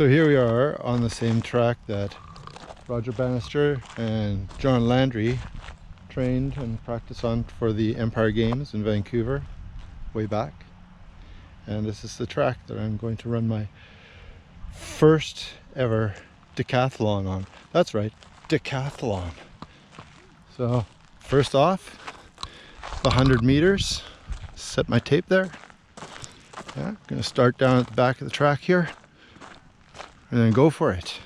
So here we are on the same track that Rodger Bannister and John Landry trained and practiced on for the Empire Games in Vancouver way back. And this is the track that I'm going to run my first ever decathlon on. That's right, decathlon. So first off, the 100 meters, set my tape there. Yeah, I'm gonna start down at the back of the track here and then go for it.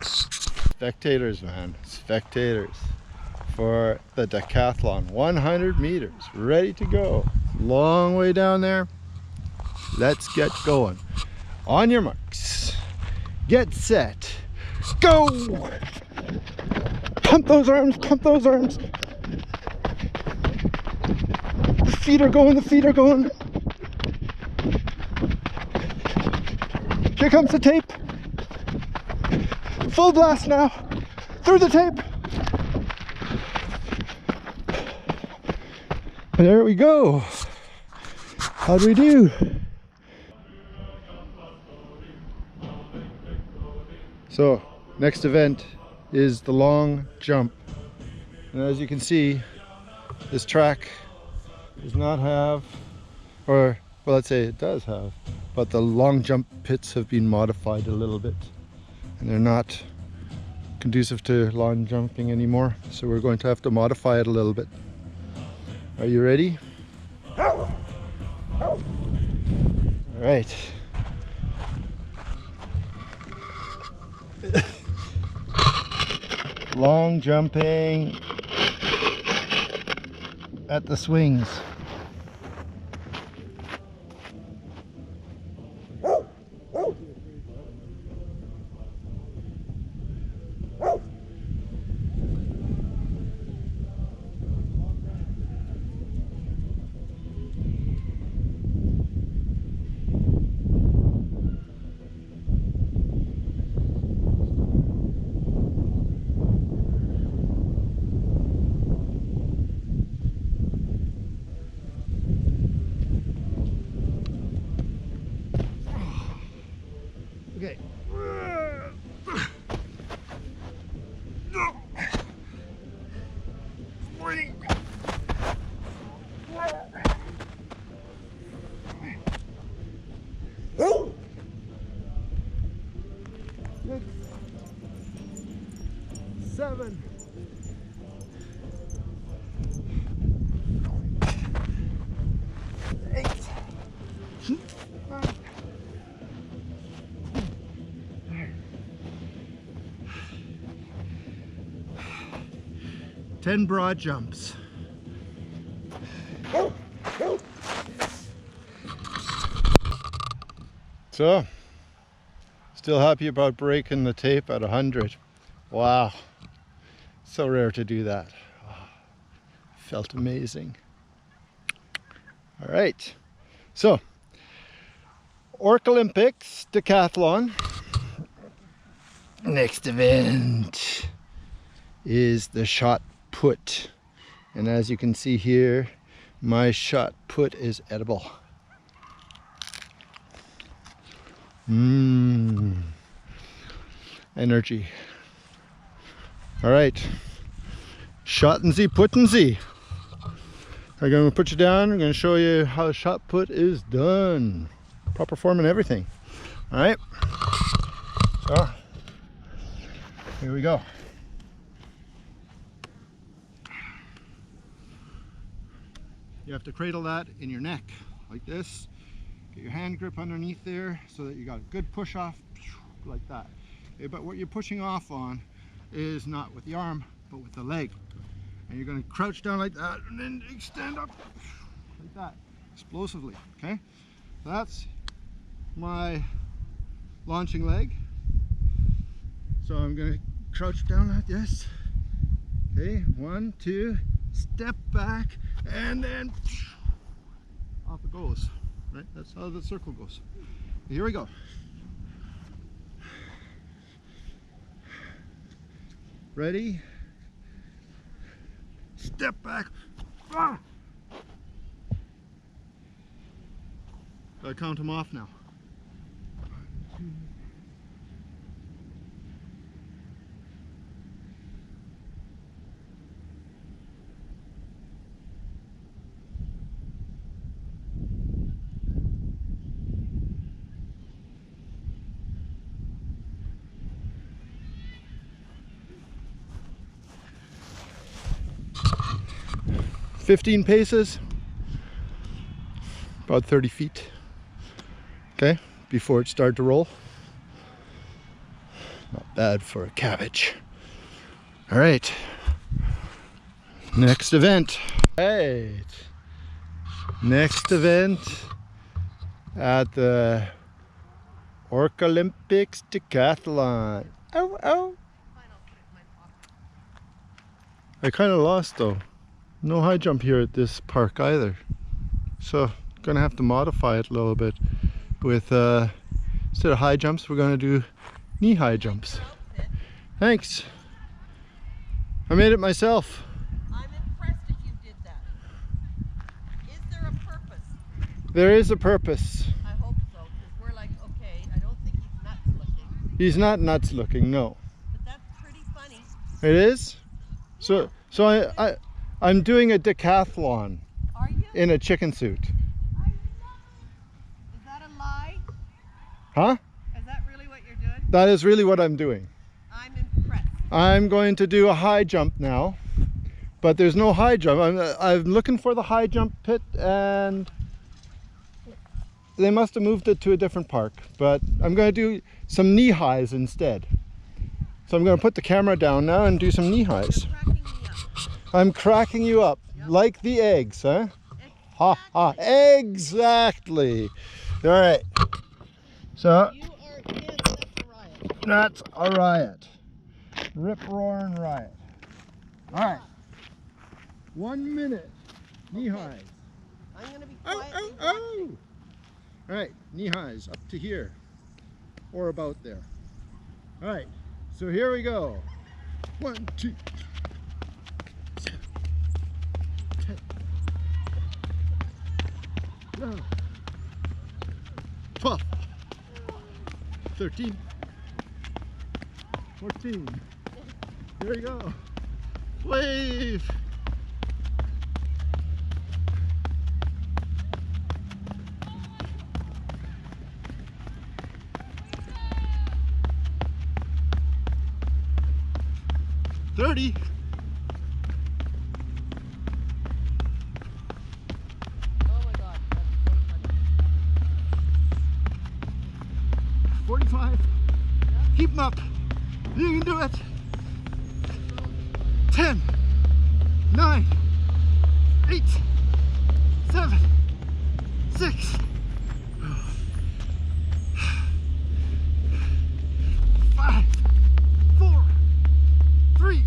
Spectators, man, spectators for the decathlon. 100 meters, ready to go. Long way down there. Let's get going. On your marks, get set, go! Pump those arms, pump those arms. The feet are going, the feet are going. Here comes the tape. Full blast now, through the tape. There we go. How do we do? So, next event is the long jump. And as you can see, this track does not have, or well, let's say it does have, but the long jump pits have been modified a little bit. And they're not conducive to long jumping anymore. So we're going to have to modify it a little bit. Are you ready? All right. Long jumping at the swings. Okay. 7. 8. 9. 10 broad jumps. So, still happy about breaking the tape at 100. Wow, so rare to do that. Felt amazing. All right, so Orca Olympics decathlon. Next event is the shot put, and as you can see here, my shot put is edible. Energy. All right, shot and z, put and z. I'm going to put you down. I'm going to show you how the shot put is done. Proper form and everything. All right, so here we go. You have to cradle that in your neck like this. Get your hand grip underneath there so that you got a good push off like that. Okay, but what you're pushing off on is not with the arm, but with the leg. And you're going to crouch down like that and then extend up like that, explosively. Okay, that's my launching leg. So I'm going to crouch down like this. Okay, 1, 2, step back, and then off it goes. Right, that's how the circle goes. Here we go. Ready? Step back. Ah! I count them off now. 1, 15 paces, about 30 feet. Okay, before it started to roll. Not bad for a cabbage. All right, next event. Right, next event at the Orca Olympics Decathlon. Ow, ow. I kind of lost though. No high jump here at this park either. So gonna have to modify it a little bit with instead of high jumps, we're gonna do knee high jumps. Thanks. I made it myself. I'm impressed if you did that. Is there a purpose? There is a purpose. I hope so, because we're like, okay, I don't think he's nuts looking. He's not nuts looking, no. But that's pretty funny. It is? So I'm doing a decathlon. Are you? In a chicken suit. Is that a lie? Huh? Is that really what you're doing? That is really what I'm doing. I'm impressed. I'm going to do a high jump now, but there's no high jump. I'm looking for the high jump pit, and they must have moved it to a different park, but I'm going to do some knee highs instead. So I'm going to put the camera down now and do some knee highs. You're cracking me up. I'm cracking you up, Yep. like the eggs, huh? Ha ha, exactly. All right, so You are, yes, that's a riot. that's a riot. Rip roaring riot. All right, 1 minute, knee highs. I'm going to be Oh, quietly oh, watching. oh. All right, knee highs up to here, or about there. All right, so here we go. 1, 2, 7, 10, 11, 12, 13, 14. Here we go. Wave. $30. Oh my God, that's so funny. 45. Keep them up. You can do it. 10, 9, 8, 7, 6, 5, 4, 3,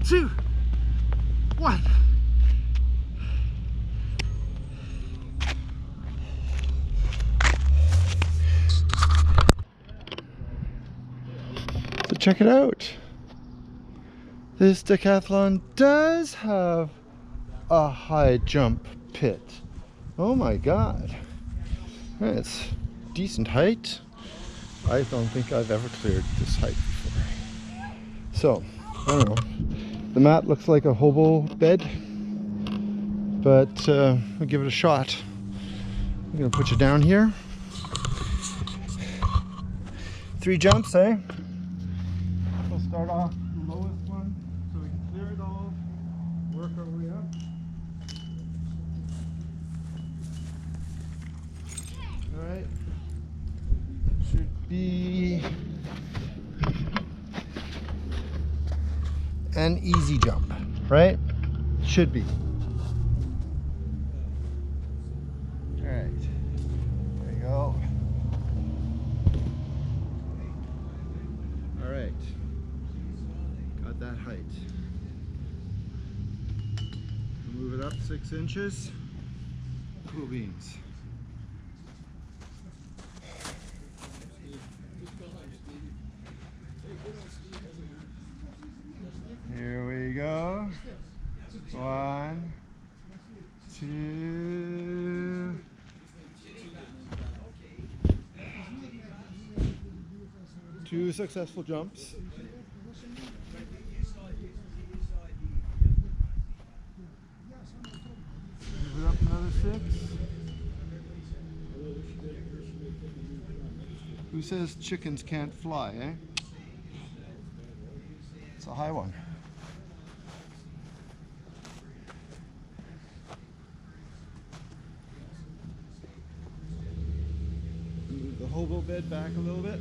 2, 1. So check it out. This decathlon does have a high jump pit. Oh my God. It's decent height. I don't think I've ever cleared this height before. So, I don't know. The mat looks like a hobo bed, but we'll give it a shot. I'm gonna put you down here. 3 jumps, eh? We'll start off the lowest one so we can clear it all, work our way up. Alright. Should be an easy jump, right? Should be. Alright. There you go. Alright. Got that height. Move it up 6 inches. Cool beans. Here we go. 1, 2. Two successful jumps. Move it up another 6. Who says chickens can't fly, eh? It's a high one. the hobo bed back a little bit.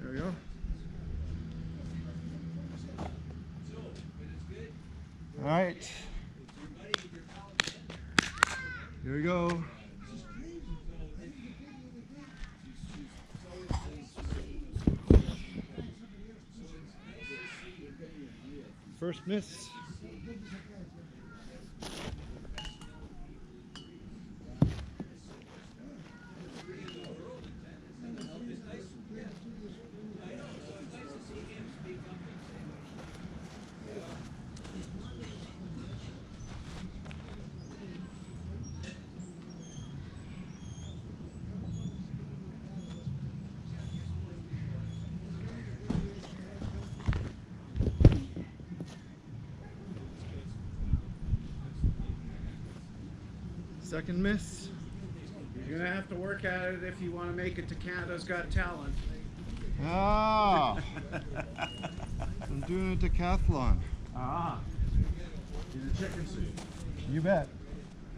There we go. All right. Here we go. First miss. Second miss. You're gonna have to work at it if you want to make it to Canada's Got Talent. Ah, I'm doing a decathlon. Ah, in a chicken suit. You bet.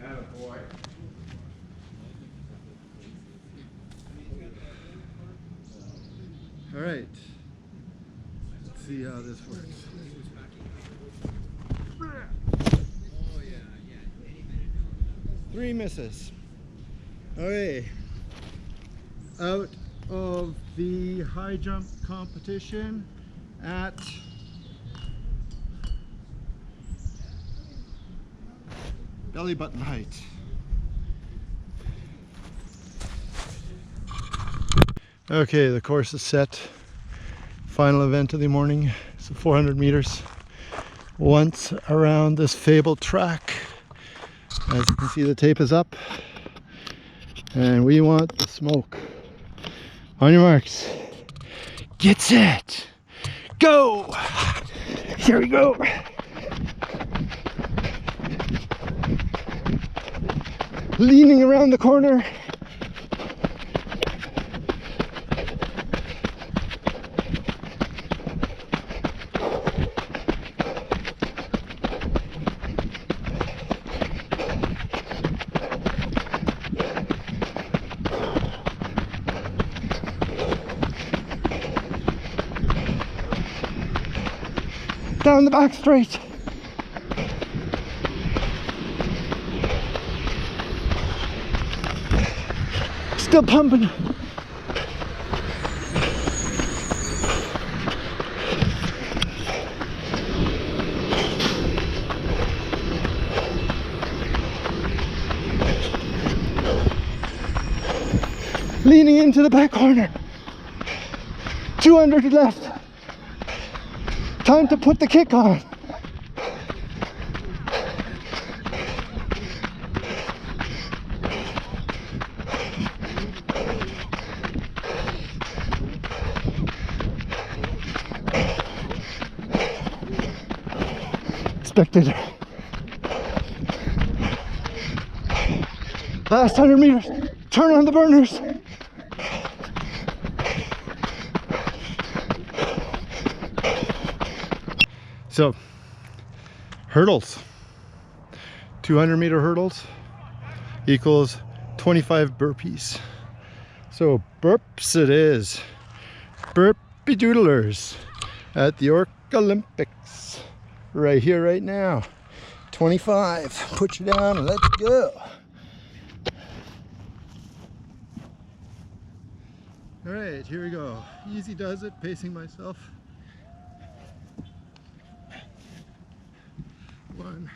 Attaboy. All right. Let's see how this works. Three misses. Okay. Out of the high jump competition at belly button height. Okay, the course is set. Final event of the morning. It's 400 meters. Once around this fabled track. As you can see, the tape is up. And we want the smoke. On your marks. Get set. Go! Here we go. Leaning around the corner. Down the back straight. Still pumping. Leaning into the back corner. 200 left. Time to put the kick on. Spectator. Last 100 meters. Turn on the burners. So, hurdles, 200-meter hurdles equals 25 burpees. So burps it is. Burpee doodlers at the Orca Olympics. Right here, right now. 25. Put you down and let's go. All right, here we go. Easy does it, pacing myself. 1,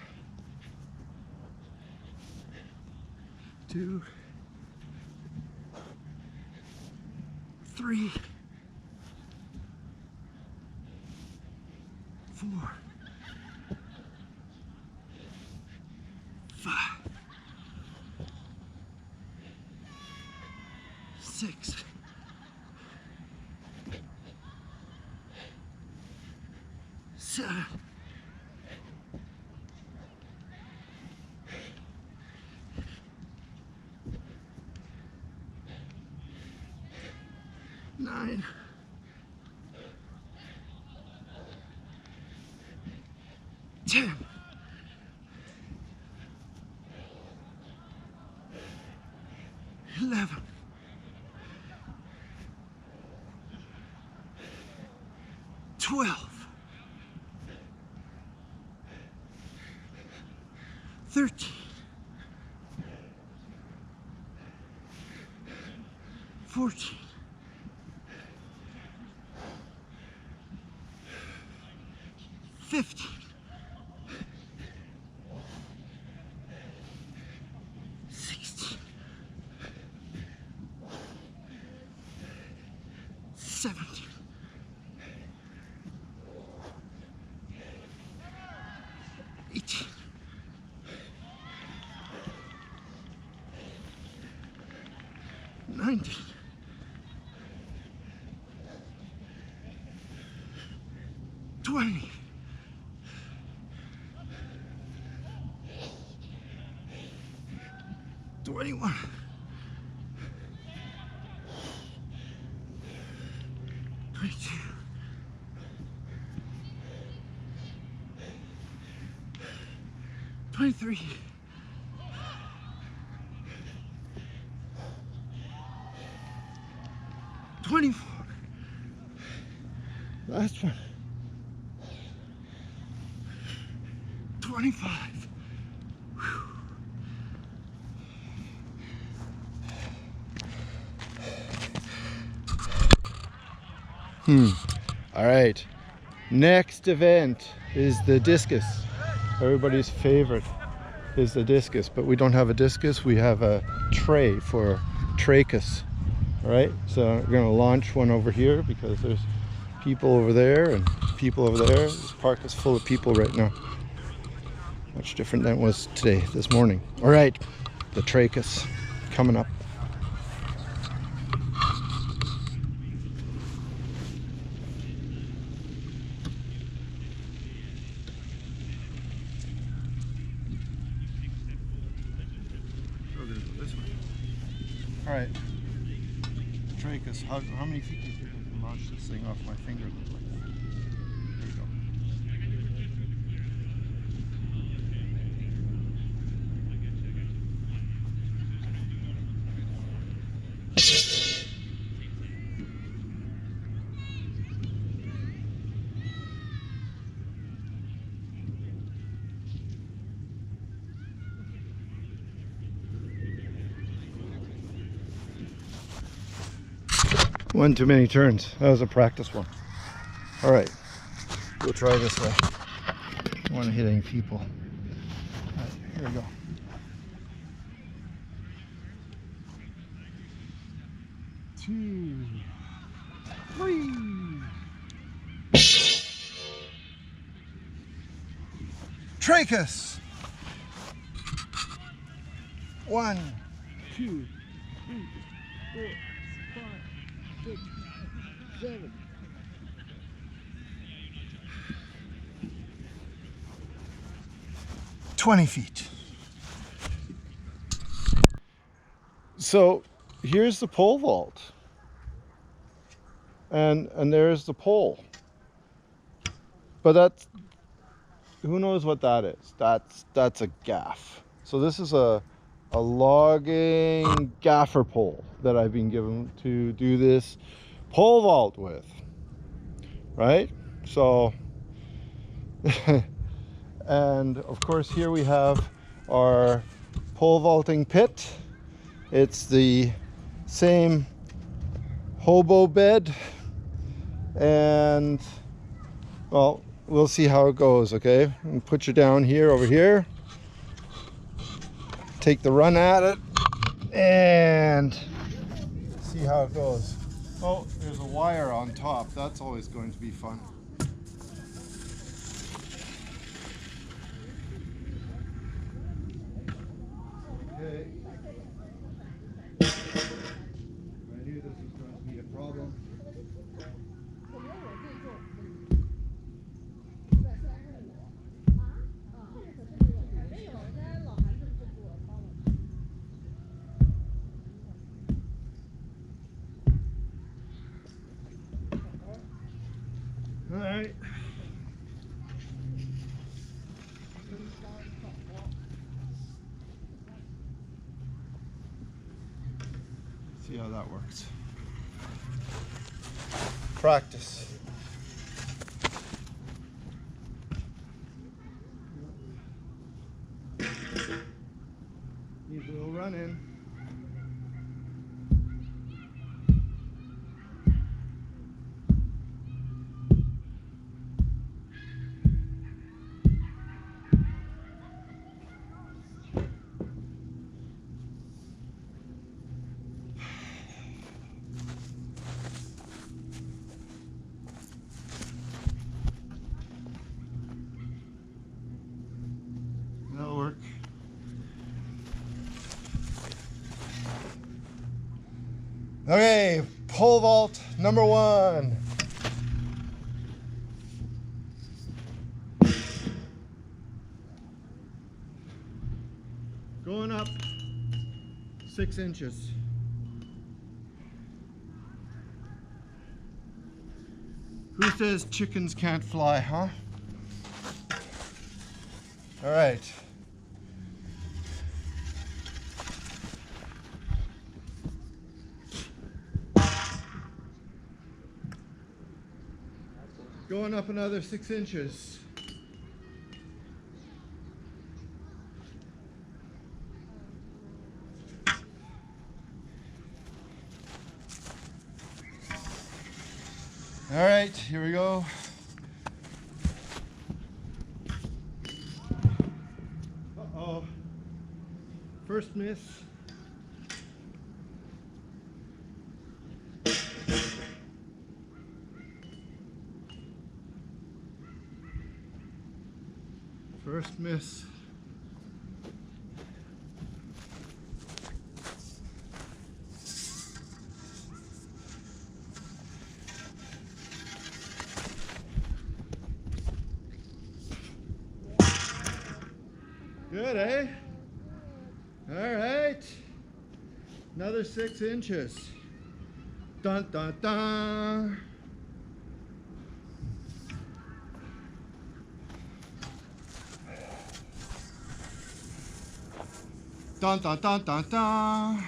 2, 3, 4, 5, 6, 7, 9, 10, 11, 11, 12, 13, 14, 15, 16, 17, 18, 19, 20, 21, 22, 23, 24, last one, 25. All right, next event is the discus. Everybody's favorite is the discus, but we don't have a discus, we have a tray for trachis. All right, so we're going to launch one over here because there's people over there and people over there. This park is full of people right now. Much different than it was today, this morning. All right, the trachis coming up. We're going to go this way. All right. Trachis, how many feet do you think I can launch this thing off my finger like that? There we go. One too many turns. That was a practice one. All right, we'll try this way. Don't want to hit any people. All right, here we go. Two, three. Trachis. 1, 2, 3, 4, 5, 6, 7. $20 feet. So here's the pole vault. And there's the pole. But that's, who knows what that is? That's a gaff. So this is a logging gaffer pole that I've been given to do this pole vault with, right? So and of course here we have our pole vaulting pit. It's the same hobo bed, and well, we'll see how it goes. Okay, and put you down here, over here, take the run at it and see how it goes. Oh, there's a wire on top. That's always going to be fun. Okay. I knew this was going to be a problem. All right. See how that works. Practice. Needs a little run in. That'll work. Okay, pole vault number 1. Going up 6 inches. Who says chickens can't fly, huh? All right. Going up another 6 inches. All right, here we go. Uh-oh. First miss. First miss. Good, eh? All right. Another 6 inches. Dun, dun, dun. Dun, dun, dun, dun, dun.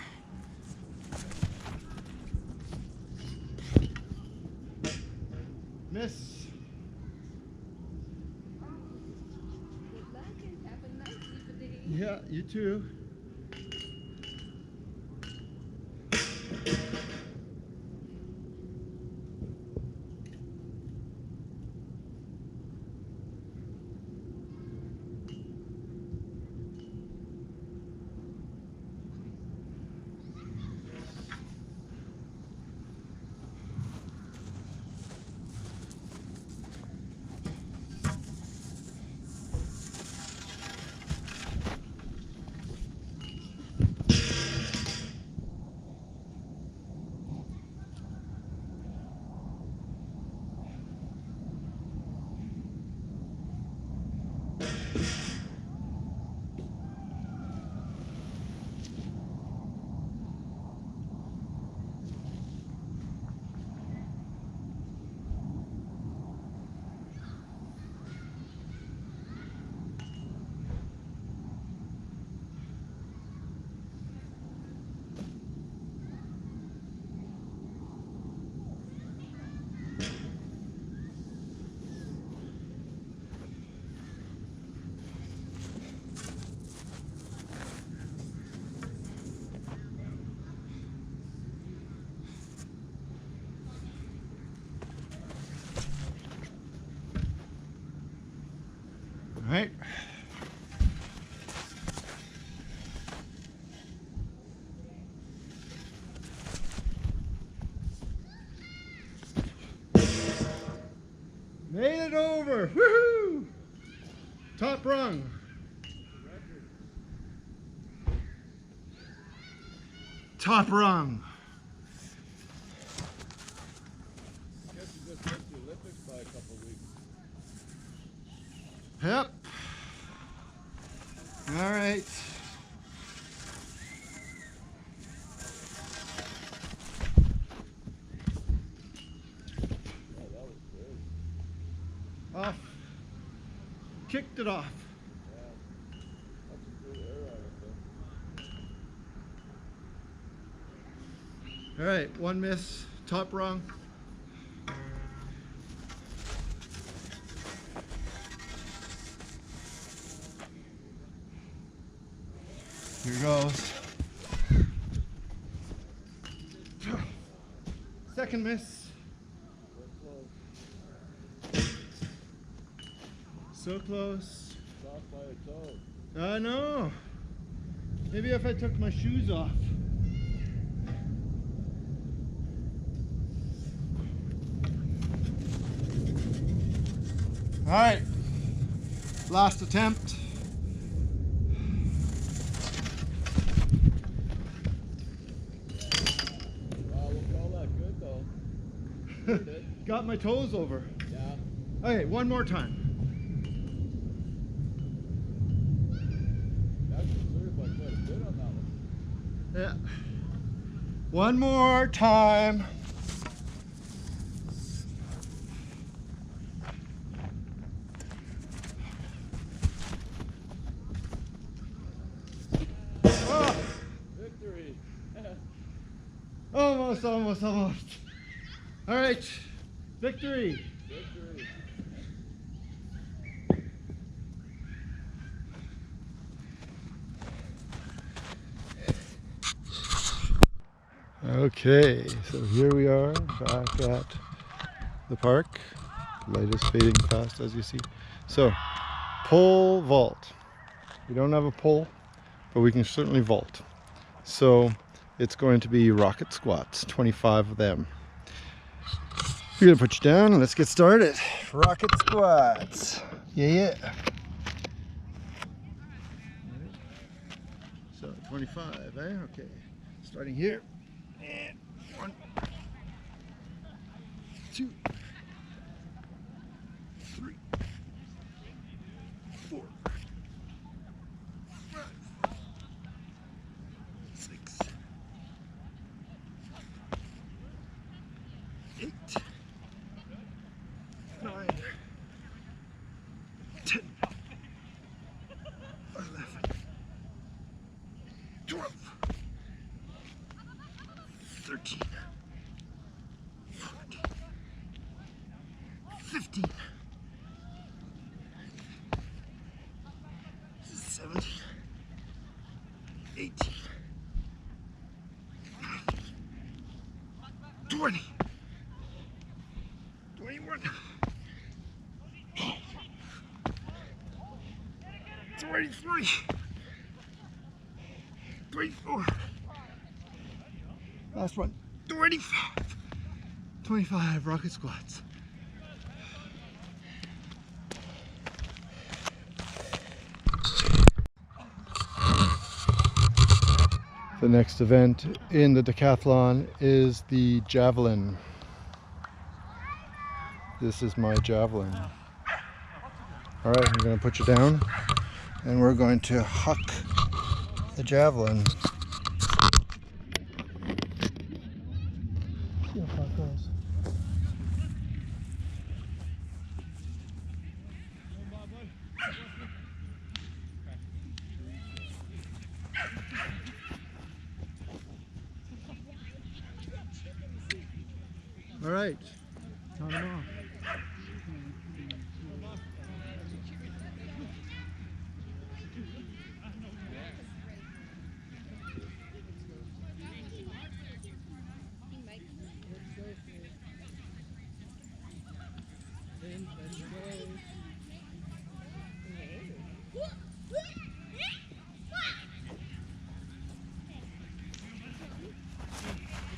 Miss. Good luck and have a nice evening. Yeah, you too. All right. Made it over. Woohoo! Top rung. Top rung. I guess you just missed the Olympics by a couple weeks. Yep. All right. Yeah, that was good. Off. Kicked it off. Yeah. That's a good air out of it. All right, one miss, top rung. Here goes. Second miss. So close. Off by a toe. I know. Maybe if I took my shoes off. All right, last attempt. We'll call that good though. Got my toes over. Yeah. Okay, one more time. That's certified quite a bit on that one. Yeah. One more time. Oh, Victory. almost. All right, victory. Victory. Okay, so here we are back at the park. Light is fading fast, as you see. So, pole vault. We don't have a pole, but we can certainly vault. So it's going to be rocket squats, 25 of them. We're gonna put you down and let's get started. Rocket squats. Yeah. So 25, eh? Okay. Starting here. And 1, 2, 3, 4, 5, 6, 8, 9, 10, 11, 12, 13, 14, 15, 17, 18, 20, 21, 23, 24. Last one. 25. 25 rocket squats. The next event in the decathlon is the javelin. This is my javelin. All right, I'm going to put you down and we're going to huck the javelin. See how far it goes. All right, count them off.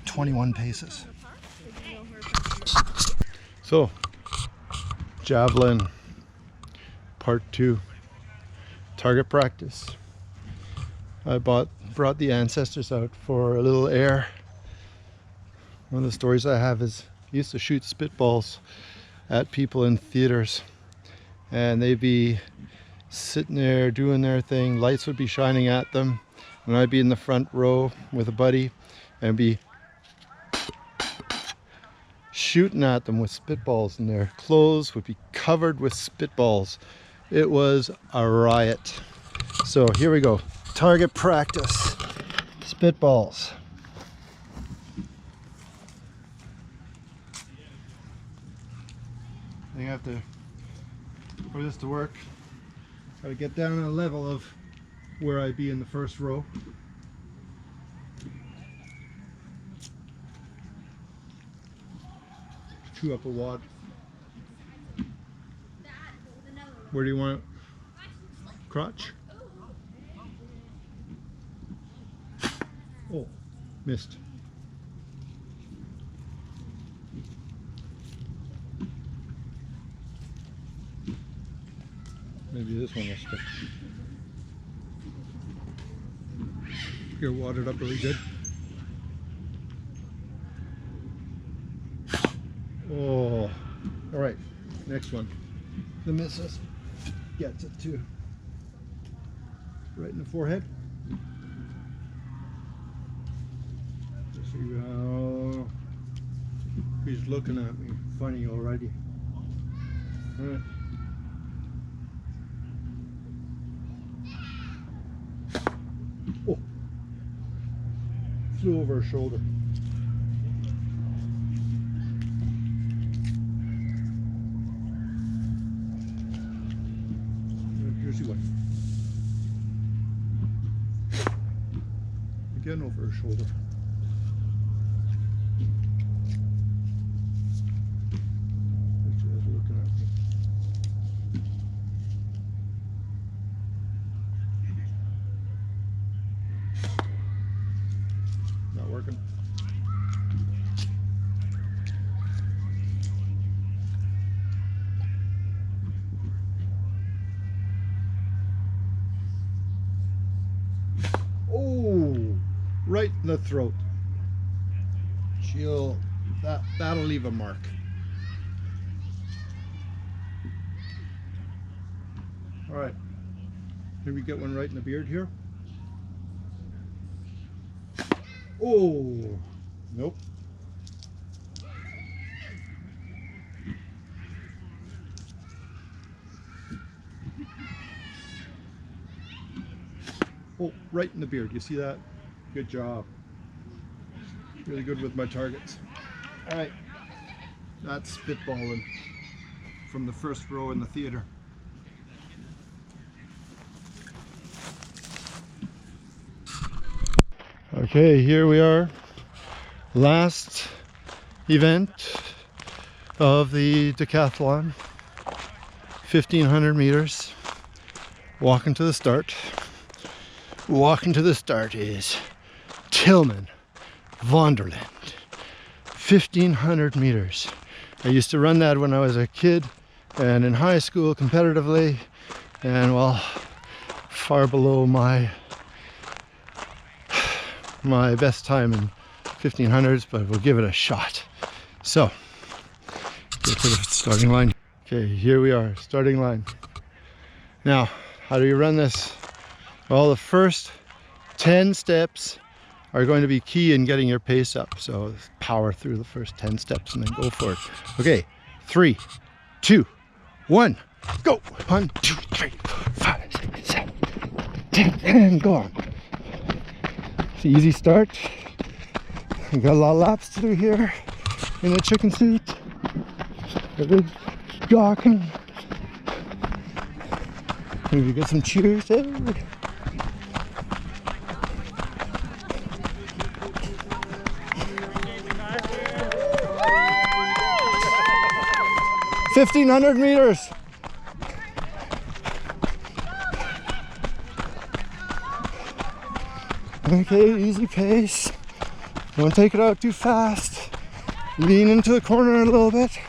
"21 paces. So, javelin, part 2, target practice. I brought the ancestors out for a little air. One of the stories I have is I used to shoot spitballs at people in theaters, and they'd be sitting there doing their thing, lights would be shining at them, and I'd be in the front row with a buddy and be shooting at them with spitballs, and their clothes would be covered with spitballs. It was a riot. So here we go. Target practice. Spitballs. think I have to, for this to work, got to get down on a level of where I'd be in the first row. Chew up a wad. Where do you want it? Crotch? Oh, missed. Maybe this one will stick. Get watered up really good. Oh, all right. Next one. The missus gets it too. Right in the forehead. Oh, he's looking at me funny already. All right. Oh, flew over her shoulder. Here's one. Again over her shoulder. Looking at me. Not working. Oh, right in the throat. That'll leave a mark. All right, maybe get one right in the beard here. Oh, nope. Oh, right in the beard. You see that? Good job. Really good with my targets. All right, that's spitballing from the first row in the theater. Okay, here we are. Last event of the decathlon. 1,500 meters. Walking to the start. Walking to the start is Tillman, Vonderland. 1,500 meters. I used to run that when I was a kid and in high school competitively, and well, far below my best time in 1500s, but we'll give it a shot. So, get to the starting line. Okay, here we are, starting line. Now, how do you run this? Well, the first 10 steps are going to be key in getting your pace up. So power through the first 10 steps and then go for it. Okay, 3, 2, 1, go. 1, 2, 3, 4, 5, 6, 7, 10, and go on. It's an easy start. We've got a lot of laps to do here in the chicken suit. Everybody's gawking. Maybe get some cheers there. 1,500 meters. Okay, easy pace. Don't take it out too fast. Lean into the corner a little bit.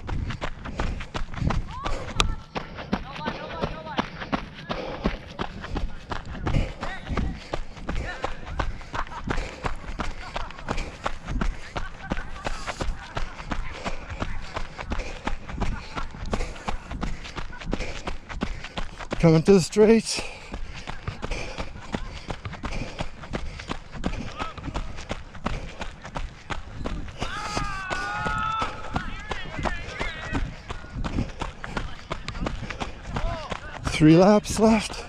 Coming to the straight. Three laps left.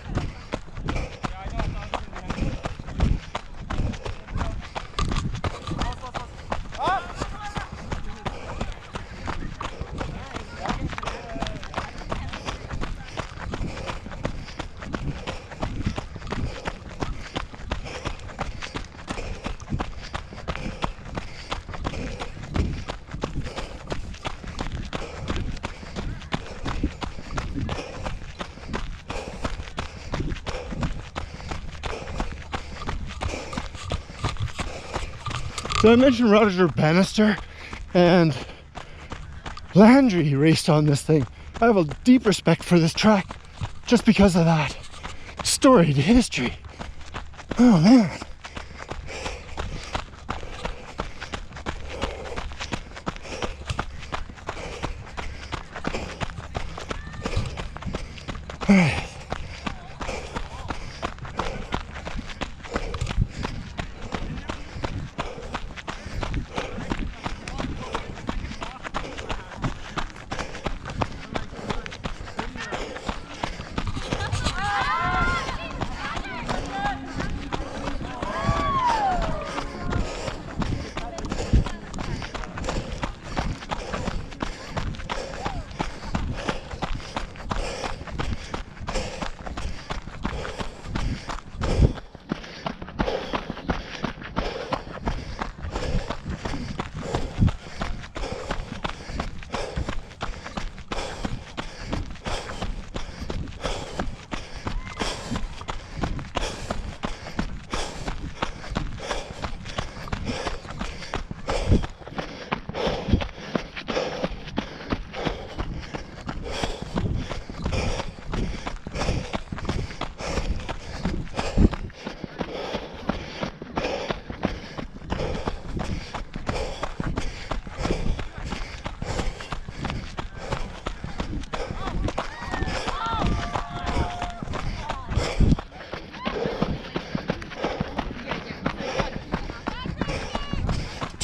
So I mentioned Rodger, Bannister and Landry raced on this thing. I have a deep respect for this track just because of that storied history. Oh man. All right.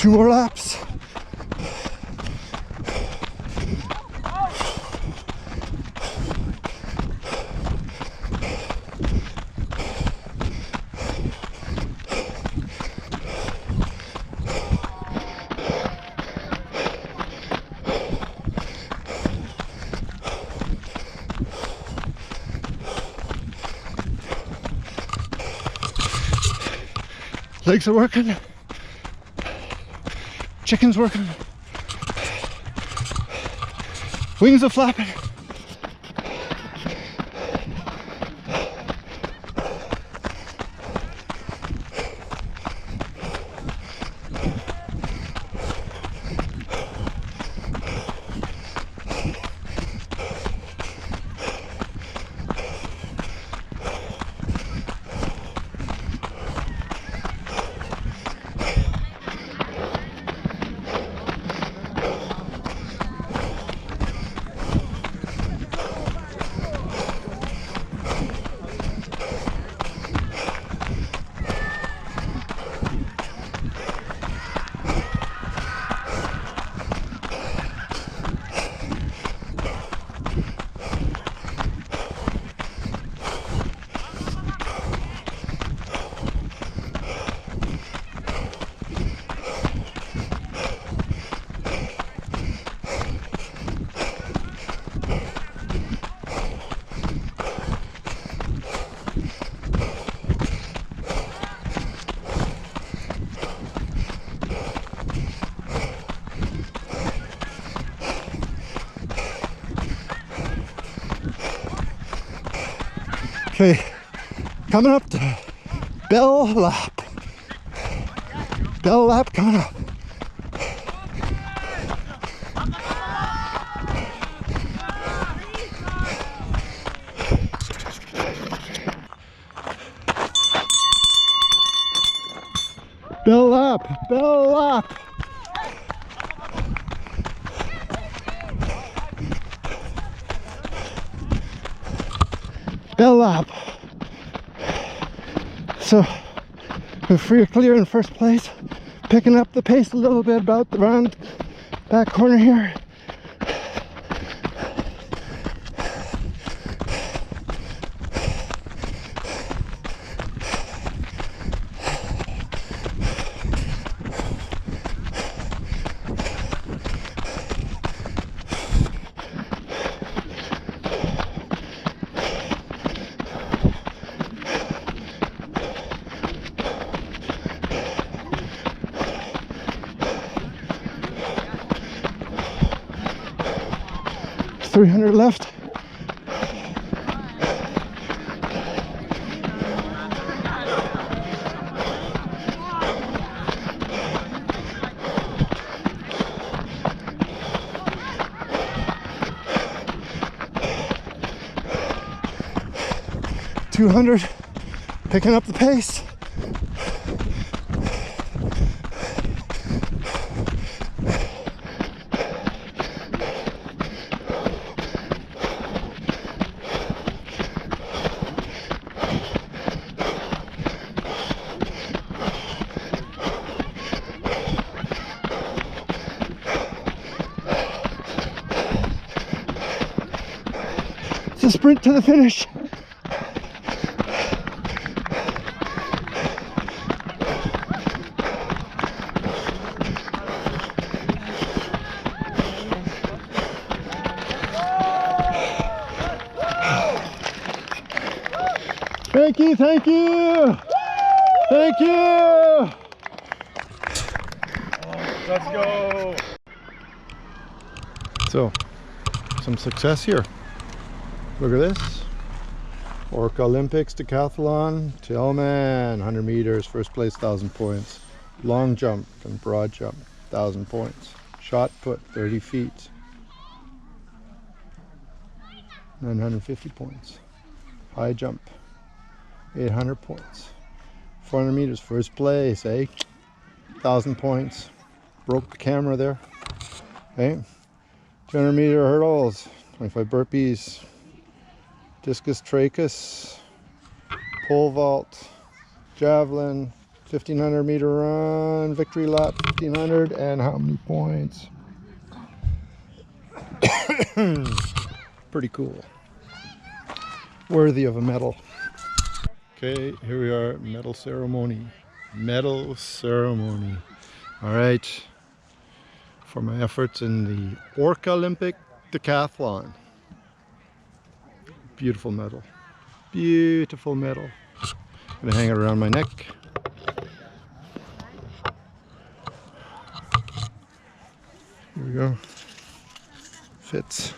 Two more laps. Legs are working. Chicken's working. Wings are flapping. Okay, coming up to Bell Lap. Bell Lap coming up. Bell Lap, Bell Lap. Bell Lap. So we're free of clear in first place, picking up the pace a little bit about the round back corner here. $300 left. 200, picking up the pace. It's a sprint to the finish. Thank you, thank you! Thank you! Let's go! So, some success here. Look at this. Orca Olympics Decathlon, Tillman, 100 meters, first place, 1,000 points. Long jump and broad jump, 1,000 points. Shot put, 30 feet, 950 points. High jump, 800 points. 400 meters, first place, 1,000 points. Broke the camera there. 200 meter hurdles, 25 burpees. Discus trachis, pole vault, javelin, 1,500 meter run, victory lap, 1,500, and how many points? Pretty cool. Worthy of a medal. Okay, here we are, medal ceremony. Medal ceremony. All right, for my efforts in the Orca Olympic Decathlon. Beautiful medal. Beautiful medal. I'm gonna hang it around my neck. Here we go. Fits.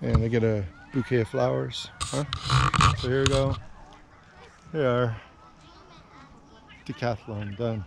And I get a bouquet of flowers. Huh? So here we go. Here are Decathlon done.